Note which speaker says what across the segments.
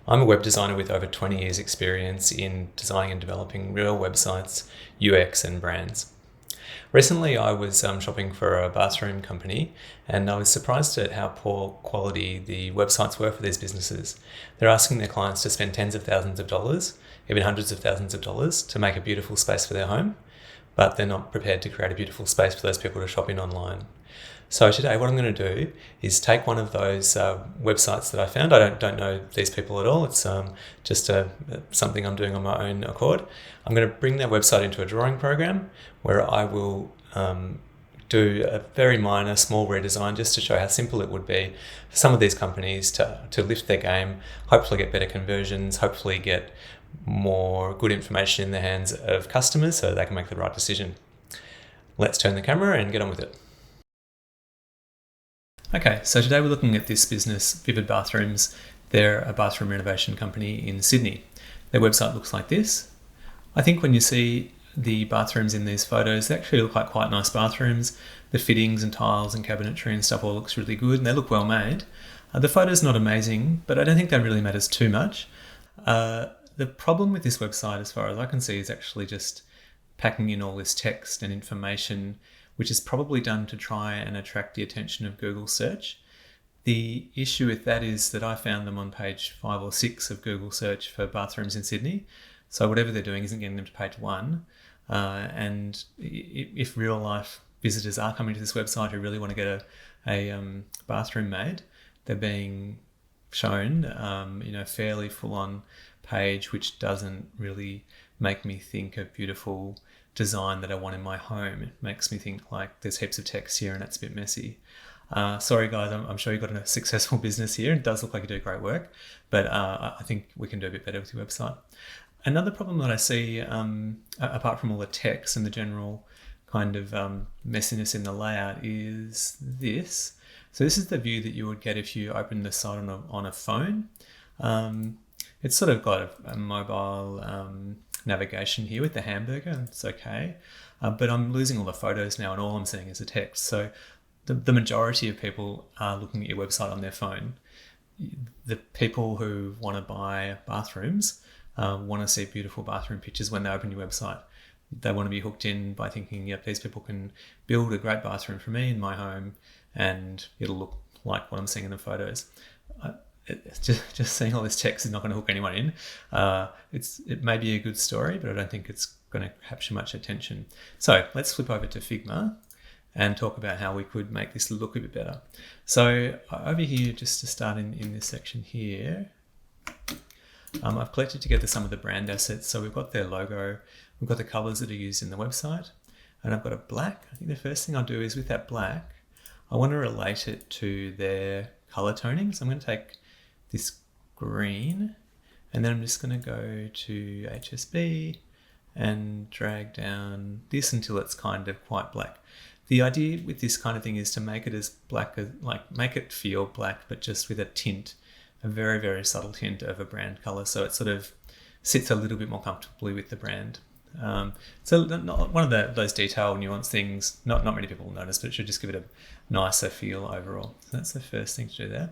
Speaker 1: I'm a web designer with over 20 years experience in designing and developing real websites, UX and brands. Recently I was shopping for a bathroom company and I was surprised at how poor quality the websites were for these businesses. They're asking their clients to spend tens of thousands of dollars, even hundreds of thousands of dollars to make a beautiful space for their home, but they're not prepared to create a beautiful space for those people to shop in online. So today what I'm going to do is take one of those websites that I found. I don't know these people at all. It's just something I'm doing on my own accord. I'm going to bring their website into a drawing program where I will do a very minor, small redesign just to show how simple it would be for some of these companies to lift their game, hopefully get better conversions, hopefully get more good information in the hands of customers so they can make the right decision. Let's turn the camera and get on with it. Okay, so today we're looking at this business, Vivid Bathrooms. They're a bathroom renovation company in Sydney. Their website looks like this. I think when you see the bathrooms in these photos, they actually look like quite nice bathrooms. The fittings and tiles and cabinetry and stuff all looks really good and they look well made. The photo's not amazing, but I don't think that really matters too much. The problem with this website, as far as I can see, is actually just packing in all this text and information, which is probably done to try and attract the attention of Google search. The issue with that is that I found them on page 5 or 6 of Google search for bathrooms in Sydney. So whatever they're doing isn't getting them to page 1. And if real life visitors are coming to this website who really want to get a bathroom made, they're being shown fairly full on page, which doesn't really make me think of beautiful design that I want in my home. It makes me think like there's heaps of text here and that's a bit messy. Sorry guys, I'm sure you've got a successful business here. It does look like you do great work, but I think we can do a bit better with your website. Another problem that I see, apart from all the text and the general kind of messiness in the layout, is this. So this is the view that you would get if you opened the site on a phone. It's sort of got a mobile navigation here with the hamburger. It's okay, but I'm losing all the photos now and all I'm seeing is the text. So the majority of people are looking at your website on their phone. The people who want to buy bathrooms want to see beautiful bathroom pictures when they open your website. They want to be hooked in by thinking, yep, these people can build a great bathroom for me in my home and it'll look like what I'm seeing in the photos. It's just seeing all this text is not going to hook anyone in. It may be a good story, but I don't think it's going to capture much attention. So let's flip over to Figma and talk about how we could make this look a bit better. So over here, just to start in this section here, I've collected together some of the brand assets. So we've got their logo, we've got the colors that are used in the website, and I've got a black. I think the first thing I'll do is with that black, I want to relate it to their color toning. So I'm going to take this green and then I'm just going to go to HSB and drag down this until it's kind of quite black. The idea with this kind of thing is to make it as black as, make it feel black, but just with a tint, a very, very subtle tint of a brand color. So it sort of sits a little bit more comfortably with the brand. So one of those detail nuance things, not many people will notice, but it should just give it a nicer feel overall. So that's the first thing to do there.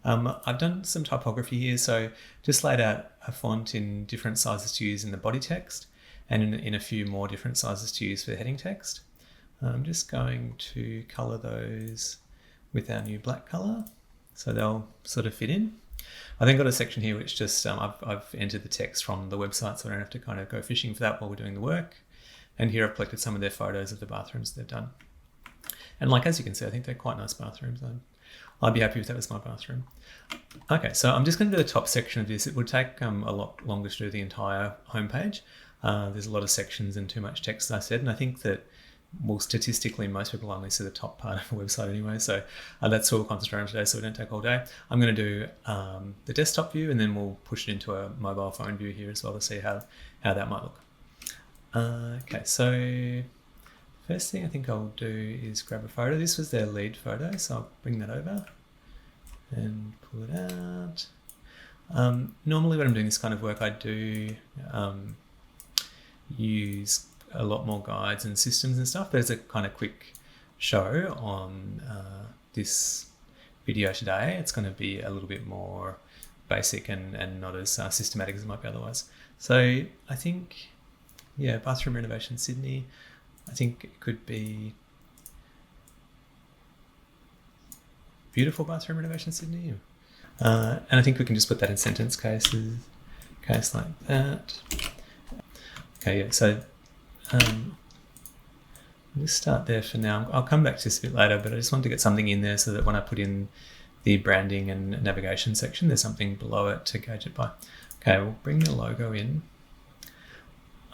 Speaker 1: I've done some typography here, so just laid out a font in different sizes to use in the body text and in a few more different sizes to use for the heading text. I'm just going to color those with our new black color so they'll sort of fit in. I then got a section here which just I've entered the text from the website so I don't have to kind of go fishing for that while we're doing the work. And here I've collected some of their photos of the bathrooms they've done. And as you can see, I think they're quite nice bathrooms. I'd be happy if that was my bathroom. Okay, so I'm just going to do the top section of this. It would take a lot longer to do the entire homepage. There's a lot of sections and too much text, as I said, and I think that, well, statistically, most people only see the top part of a website anyway, so that's all we'll concentrate on today, so we don't take all day. I'm going to do the desktop view, and then we'll push it into a mobile phone view here as well to see how that might look. Okay, so first thing I think I'll do is grab a photo. This was their lead photo, so I'll bring that over and pull it out. Normally when I'm doing this kind of work, I do use a lot more guides and systems and stuff, but as a kind of quick show on this video today, it's going to be a little bit more basic and not as systematic as it might be otherwise. So I think, yeah, bathroom renovation Sydney, I think it could be beautiful bathroom renovation Sydney. And I think we can just put that in sentence cases, case like that. Okay, yeah, so we'll just start there for now. I'll come back to this a bit later, but I just wanted to get something in there so that when I put in the branding and navigation section, there's something below it to gauge it by. Okay, we'll bring the logo in.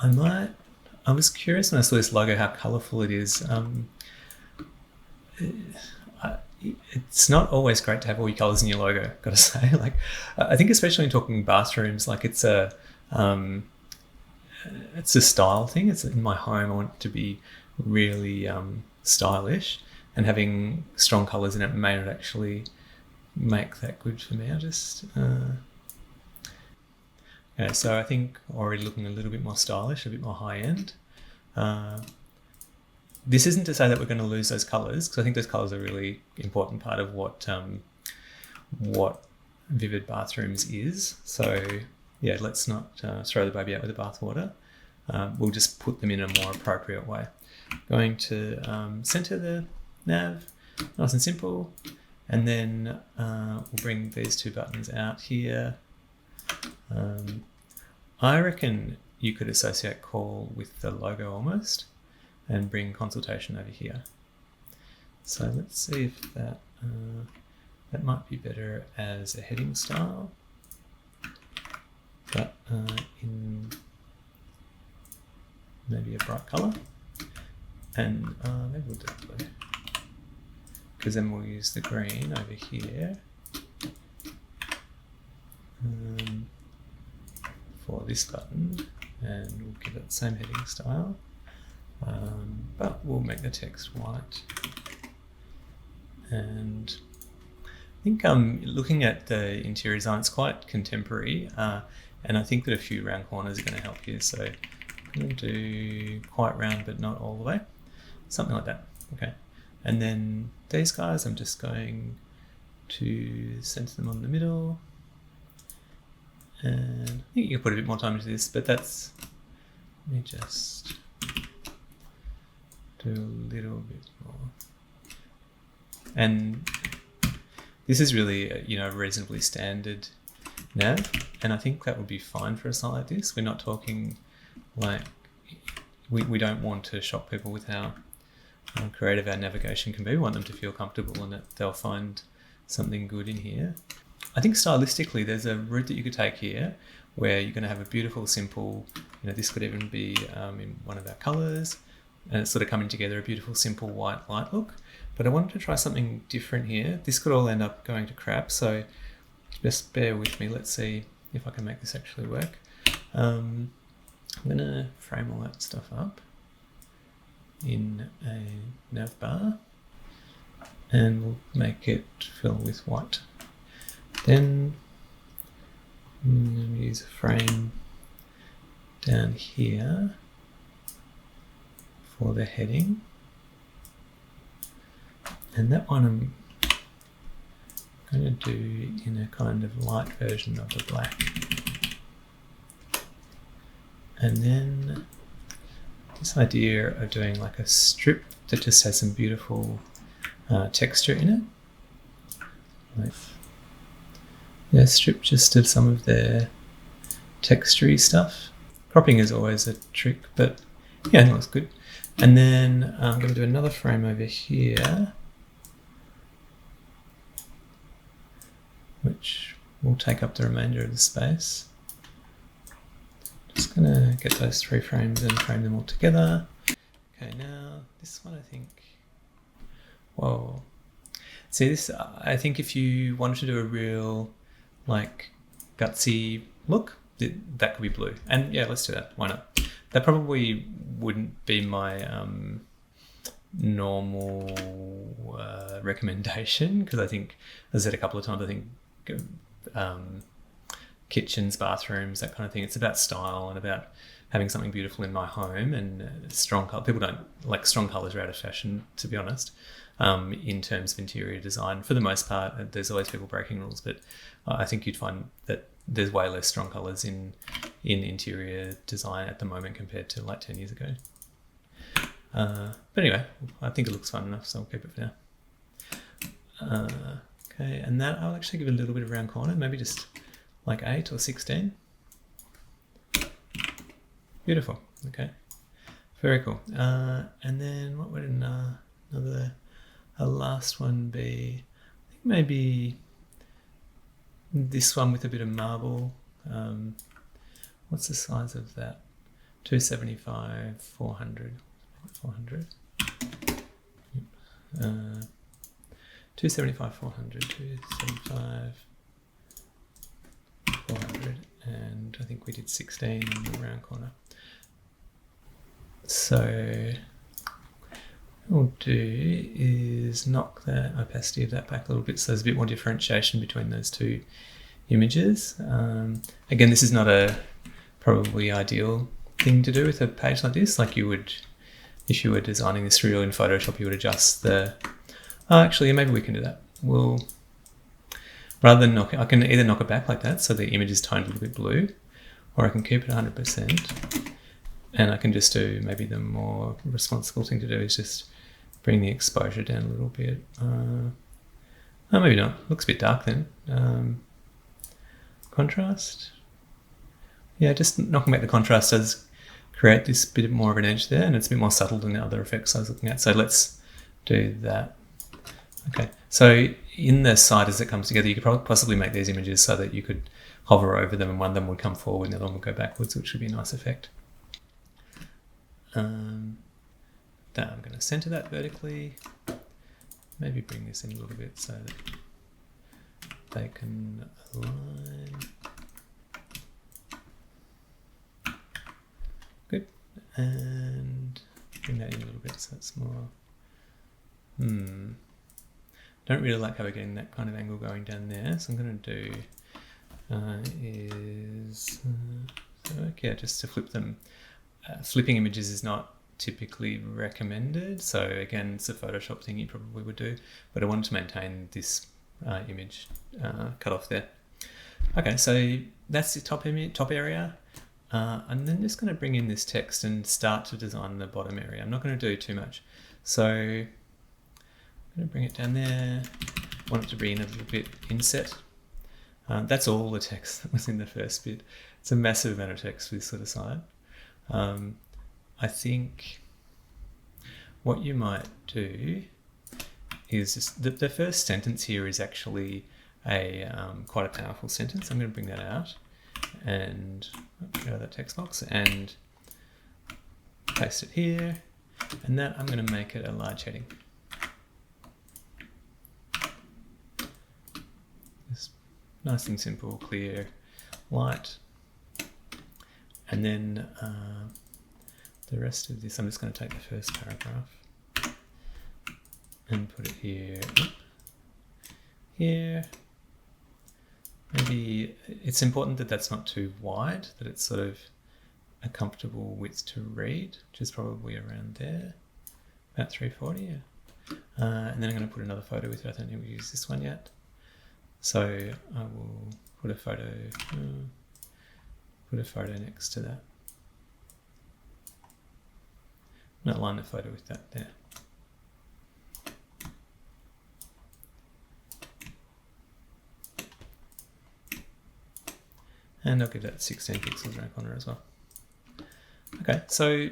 Speaker 1: I was curious when I saw this logo how colourful it is. It's not always great to have all your colours in your logo, gotta say. Like, I think especially in talking bathrooms, like it's a style thing. It's in my home. I want it to be really stylish, and having strong colours in it may not actually make that good for me. I just okay, so I think already looking a little bit more stylish, a bit more high end. This isn't to say that we're going to lose those colours, because I think those colours are a really important part of what Vivid Bathrooms is. So yeah, let's not throw the baby out with the bathwater. We'll just put them in a more appropriate way. Going to center the nav, nice and simple, and then we'll bring these two buttons out here. I reckon you could associate call with the logo almost, and bring consultation over here. So let's see if that that might be better as a heading style, but in maybe a bright color, and maybe we'll do blue, because then we'll use the green over here for this button, and we'll give it the same heading style. But we'll make the text white. And I think looking at the interior design, it's quite contemporary, and I think that a few round corners are going to help here. So I'm going to do quite round but not all the way, something like that. Okay, and then these guys, I'm just going to center them on the middle, and I think you can put a bit more time into this, but that's, let me just do a little bit more. And this is really a reasonably standard nav, and I think that would be fine for a site like this. We're not talking like, we don't want to shock people with how creative our navigation can be. We want them to feel comfortable and that they'll find something good in here. I think stylistically there's a route that you could take here where you're going to have a beautiful, simple, this could even be in one of our colours, and it's sort of coming together, a beautiful, simple white light look. But I wanted to try something different here. This could all end up going to crap, so just bear with me. Let's see if I can make this actually work. I'm going to frame all that stuff up in a nav bar, and we'll make it fill with white. Then I'm going to use a frame down here for the heading, and that one I'm going to do in a kind of light version of the black. And then this idea of doing like a strip that just has some beautiful texture in it. Like, yeah, strip just of some of their textury stuff. Cropping is always a trick, but yeah, it looks good. And then I'm going to do another frame over here, which will take up the remainder of the space. Just going to get those three frames and frame them all together. Okay, now this one I think, whoa. See this, I think if you wanted to do a real like gutsy look, that could be blue. And yeah, let's do that, why not? That probably wouldn't be my normal recommendation, because I think, as I said a couple of times, I think kitchens, bathrooms, that kind of thing, it's about style and about having something beautiful in my home and strong color. People don't like strong colors are out of fashion, to be honest. In terms of interior design, for the most part, there's always people breaking rules, but I think you'd find that there's way less strong colors in interior design at the moment compared to like 10 years ago. But anyway, I think it looks fun enough, so I'll keep it for now. Okay, and that I'll actually give it a little bit of round corner, maybe just like 8 or 16. Beautiful. Okay, very cool. And then what would a last one be? I think maybe this one with a bit of marble. What's the size of that? 275, 400. 400. 275, 400, 275, 400, and I think we did 16 in the round corner. So what we'll do is knock the opacity of that back a little bit so there's a bit more differentiation between those two images. Again, this is not a probably ideal thing to do with a page like this. Like you would, if you were designing this reel in Photoshop, you would adjust the... actually, maybe we can do that. We'll, rather than knock it, I can either knock it back like that so the image is toned a little bit blue, or I can keep it 100%. And I can just do, maybe the more responsible thing to do is just bring the exposure down a little bit. Maybe not. Looks a bit dark then. Contrast. Yeah, just knocking back the contrast does create this bit more of an edge there, and it's a bit more subtle than the other effects I was looking at. So let's do that. Okay, so in the side as it comes together, you could probably possibly make these images so that you could hover over them and one of them would come forward and the other one would go backwards, which would be a nice effect. Now I'm going to center that vertically. Maybe bring this in a little bit so that they can align. Good. And bring that in a little bit so it's more... Don't really like how we're getting that kind of angle going down there. So I'm going to do just to flip them. Flipping images is not typically recommended. So again, it's a Photoshop thing you probably would do, but I wanted to maintain this image cut off there. Okay, so that's the top area. I'm then just going to bring in this text and start to design the bottom area. I'm not going to do too much. So I'm going to bring it down there. I want it to be in a little bit inset. That's all the text that was in the first bit. It's a massive amount of text for this sort of side. I think what you might do is just the first sentence here is actually a quite a powerful sentence. I'm going to bring that out and go to that text box and paste it here, and that I'm going to make it a large heading. Just nice and simple, clear, light. And then the rest of this, I'm just going to take the first paragraph and put it here, here. Maybe it's important that that's not too wide, that it's sort of a comfortable width to read, which is probably around there, about 340. Yeah. And then I'm going to put another photo with it. I don't think we use this one yet. So I will put a photo next to that. I'm going to line the photo with that there. And I'll give that 16 pixels around corner as well. Okay, so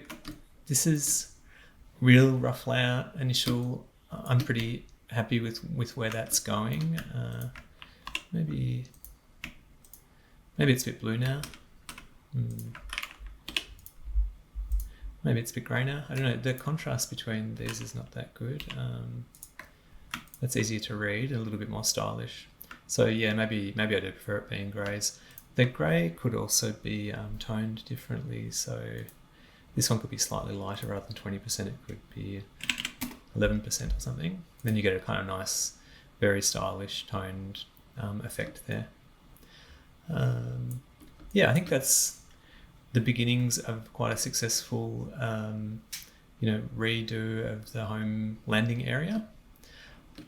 Speaker 1: this is real rough layout initial. I'm pretty happy with where that's going. Maybe it's a bit blue now. Maybe it's a bit grey now. I don't know. The contrast between these is not that good. That's easier to read, a little bit more stylish. So yeah, maybe I do prefer it being greys. The grey could also be toned differently. So this one could be slightly lighter rather than 20%. It could be 11% or something. Then you get a kind of nice, very stylish toned effect there. Yeah, I think that's the beginnings of quite a successful redo of the home landing area.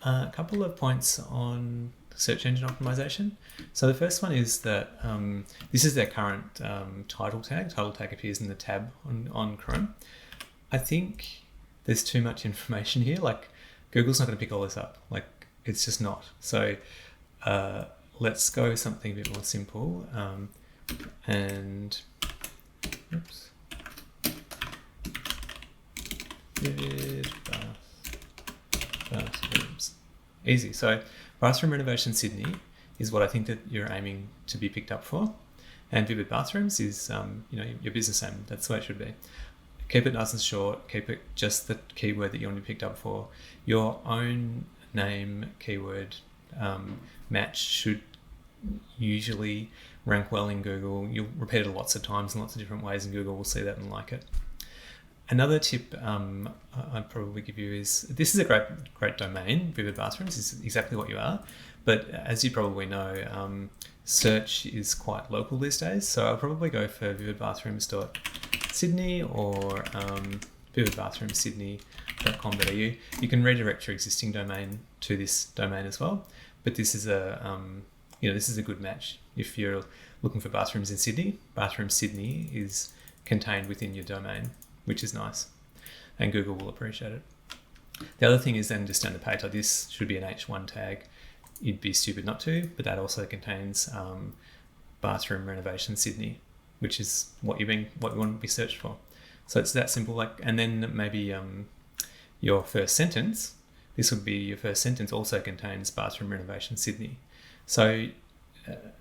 Speaker 1: A couple of points on search engine optimization. So the first one is that this is their current title tag. Title tag appears in the tab on Chrome. I think there's too much information here. Like, Google's not going to pick all this up. Like, it's just not. So let's go with something a bit more simple. Oops. Vivid bathrooms. Easy. So bathroom renovation Sydney is what I think that you're aiming to be picked up for, and vivid bathrooms is your business name. That's the way it should be. Keep it nice and short. Keep it just the keyword that you want to be picked up for. Your own name keyword match should usually rank well in Google. You'll repeat it lots of times in lots of different ways, and Google will see that and like it. Another tip I'd probably give you is, this is a great domain. Vivid Bathrooms is exactly what you are. But as you probably know, search is quite local these days. So I'll probably go for vividbathrooms.sydney or vividbathroomsydney.com.au. You can redirect your existing domain to this domain as well. But this is this is a good match if you're looking for bathrooms in Sydney. Bathroom Sydney is contained within your domain, which is nice, and Google will appreciate it. The other thing is then just down the page, like this should be an H1 tag. You'd be stupid not to, but that also contains bathroom renovation Sydney, which is what you want to be searched for. So it's that simple. And then maybe your first sentence. This would be your first sentence also contains bathroom renovation Sydney. So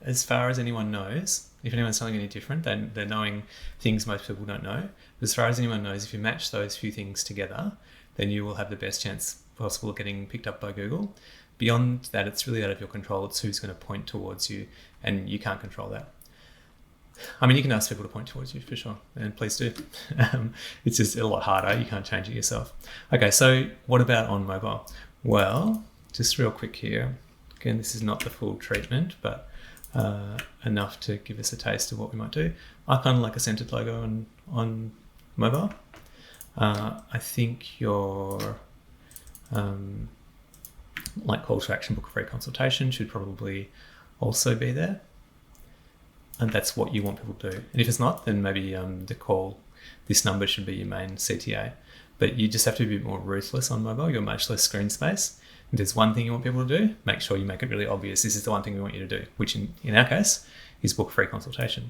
Speaker 1: as far as anyone knows, if anyone's telling any different, they're knowing things most people don't know. But as far as anyone knows, if you match those few things together, then you will have the best chance possible of getting picked up by Google. Beyond that, it's really out of your control. It's who's going to point towards you, and you can't control that. I mean, you can ask people to point towards you for sure, and please do. It's just a lot harder. You can't change it yourself. Okay, so what about on mobile? Well, just real quick here. Again, this is not the full treatment, but enough to give us a taste of what we might do. I kind of like a centered logo on mobile. I think your call to action, book a free consultation should probably also be there. And that's what you want people to do. And if it's not, then maybe this number should be your main CTA. But you just have to be a bit more ruthless on mobile. You've got much less screen space. If there's one thing you want people to do, make sure you make it really obvious. This is the one thing we want you to do, which in our case is book a free consultation.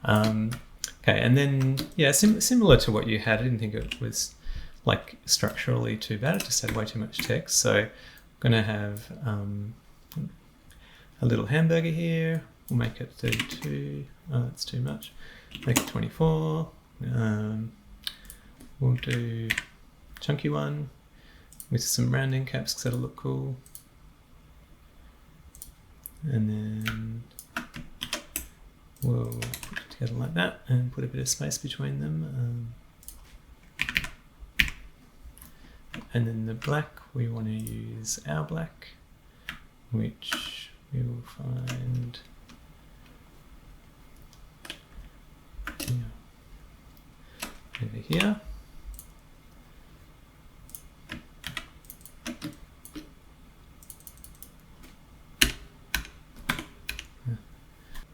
Speaker 1: Okay, and then, similar to what you had, I didn't think it was structurally too bad. It just had way too much text. So I'm going to have a little hamburger here. We'll make it 32. Oh, that's too much. Make it 24. We'll do chunky one with some rounding caps because that'll look cool. And then we'll put it together like that and put a bit of space between them. And then the black, we want to use our black, which we will find over here.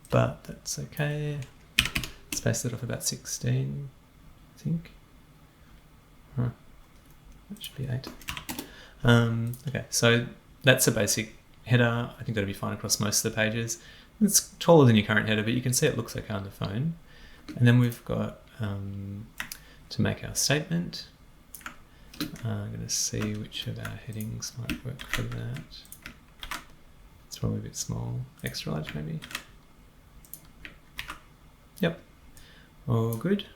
Speaker 1: But that's okay. Space it off about 16, I think. That should be 8. Okay, so that's a basic header. I think that'll be fine across most of the pages. It's taller than your current header, but you can see it looks okay on the phone. And then we've got to make our statement. I'm going to see which of our headings might work for that. It's probably a bit small. Extra large, maybe. Yep. All good.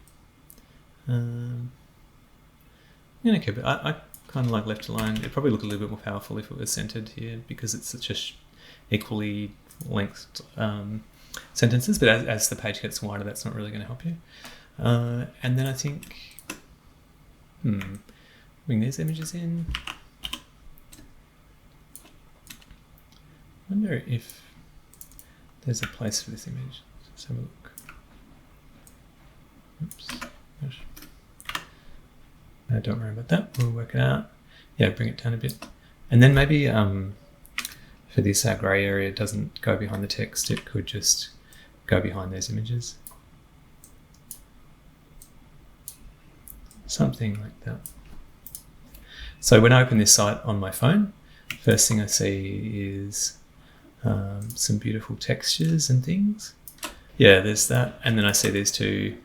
Speaker 1: I'm going to keep it. I kind of like left align. It'd probably look a little bit more powerful if it was centered here because it's such a equally lengthed sentences, but as the page gets wider, that's not really going to help you. And then I think, bring these images in. I wonder if there's a place for this image. Let's have a look. Oops. Gosh. No, don't worry about that. We'll work it out. Yeah, bring it down a bit. And then maybe for this grey area, it doesn't go behind the text. It could just go behind those images. Something like that. So when I open this site on my phone, first thing I see is some beautiful textures and things. Yeah, there's that. And then I see these two.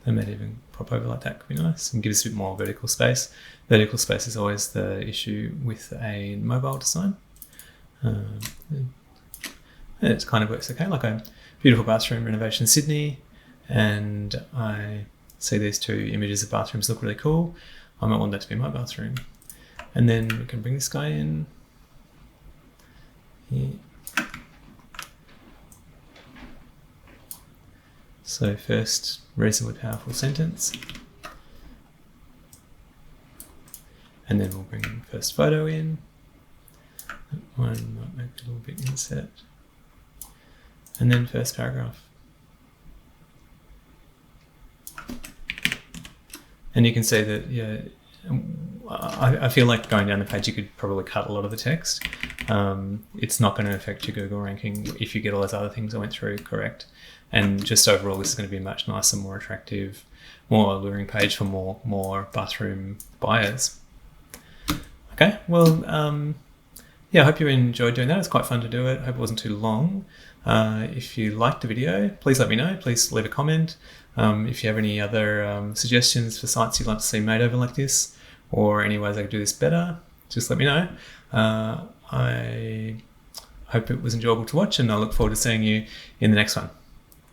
Speaker 1: They might even pop over like that, could be nice, and give us a bit more vertical space. Vertical space is always the issue with a mobile design. It kind of works okay, like a beautiful bathroom renovation in Sydney, and I see these two images of bathrooms look really cool. I might want that to be my bathroom. And then we can bring this guy in here. So first, reasonably powerful sentence. And then we'll bring first photo in. That one might make a little bit inset. And then first paragraph. And you can see that, yeah, I feel like going down the page, you could probably cut a lot of the text. It's not going to affect your Google ranking if you get all those other things I went through correct. And just overall, this is going to be a much nicer, more attractive, more alluring page for more bathroom buyers. Okay, well, yeah, I hope you enjoyed doing that. It's quite fun to do it. I hope it wasn't too long. If you liked the video, please let me know. Please leave a comment. If you have any other suggestions for sites you'd like to see made over like this, or any ways I could do this better, just let me know. I hope it was enjoyable to watch, and I look forward to seeing you in the next one.